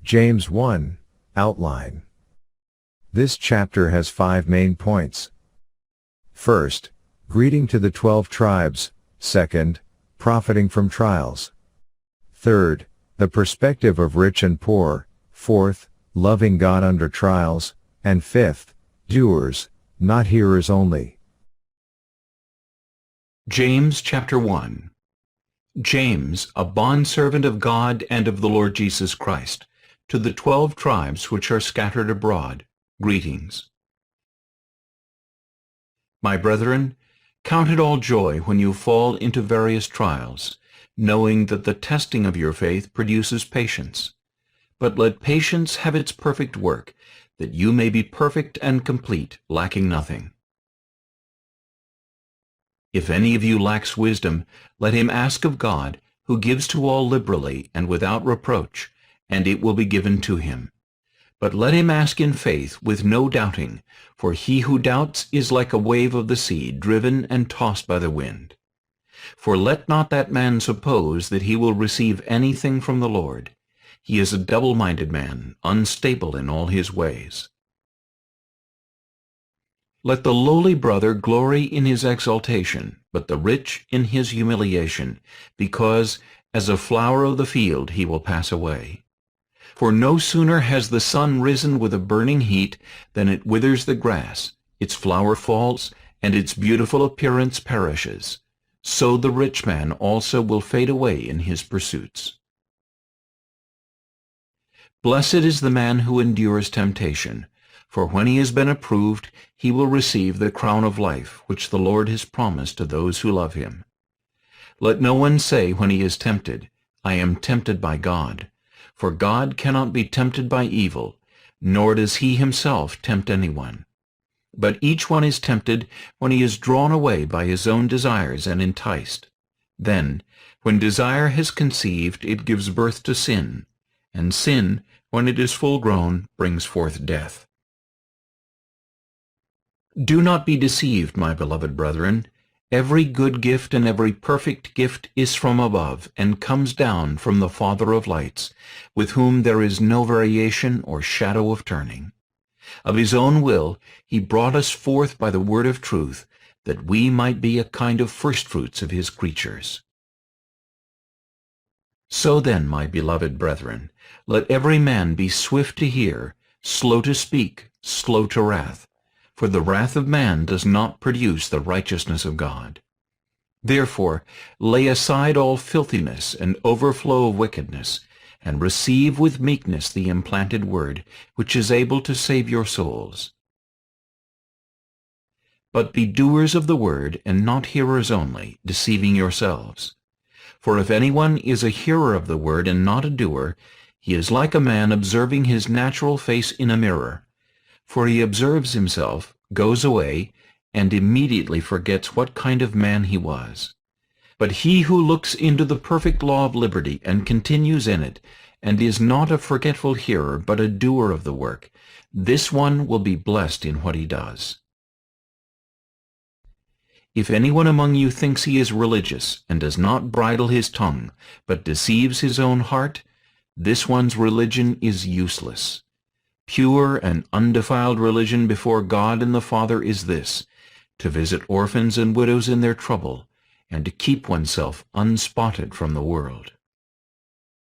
James 1, Outline. This chapter has 5 main points. First, greeting to the 12 tribes. Second, profiting from trials. Third, the perspective of rich and poor. Fourth, loving God under trials. And fifth, doers, not hearers only. James chapter 1. James, a bondservant of God and of the Lord Jesus Christ, to the 12 tribes which are scattered abroad, greetings. My brethren, count it all joy when you fall into various trials, knowing that the testing of your faith produces patience. But let patience have its perfect work, that you may be perfect and complete, lacking nothing. If any of you lacks wisdom, let him ask of God, who gives to all liberally and without reproach, and it will be given to him. But let him ask in faith, with no doubting, for he who doubts is like a wave of the sea, driven and tossed by the wind. For let not that man suppose that he will receive anything from the Lord. He is a double-minded man, unstable in all his ways. Let the lowly brother glory in his exaltation, but the rich in his humiliation, because, as a flower of the field, he will pass away. For no sooner has the sun risen with a burning heat than it withers the grass, its flower falls, and its beautiful appearance perishes. So the rich man also will fade away in his pursuits. Blessed is the man who endures temptation, for when he has been approved, he will receive the crown of life which the Lord has promised to those who love him. Let no one say when he is tempted, I am tempted by God. For God cannot be tempted by evil, nor does he himself tempt anyone. But each one is tempted when he is drawn away by his own desires and enticed. Then, when desire has conceived, it gives birth to sin, and sin, when it is full grown, brings forth death. Do not be deceived, my beloved brethren. Every good gift and every perfect gift is from above, and comes down from the Father of lights, with whom there is no variation or shadow of turning. Of his own will he brought us forth by the word of truth, that we might be a kind of firstfruits of his creatures. So then, my beloved brethren, let every man be swift to hear, slow to speak, slow to wrath. For the wrath of man does not produce the righteousness of God. Therefore lay aside all filthiness and overflow of wickedness, and receive with meekness the implanted word, which is able to save your souls. But be doers of the word, and not hearers only, deceiving yourselves. For if anyone is a hearer of the word and not a doer, he is like a man observing his natural face in a mirror. For he observes himself, goes away, and immediately forgets what kind of man he was. But he who looks into the perfect law of liberty and continues in it, and is not a forgetful hearer, but a doer of the work, this one will be blessed in what he does. If anyone among you thinks he is religious, and does not bridle his tongue, but deceives his own heart, this one's religion is useless. Pure and undefiled religion before God and the Father is this, to visit orphans and widows in their trouble, and to keep oneself unspotted from the world.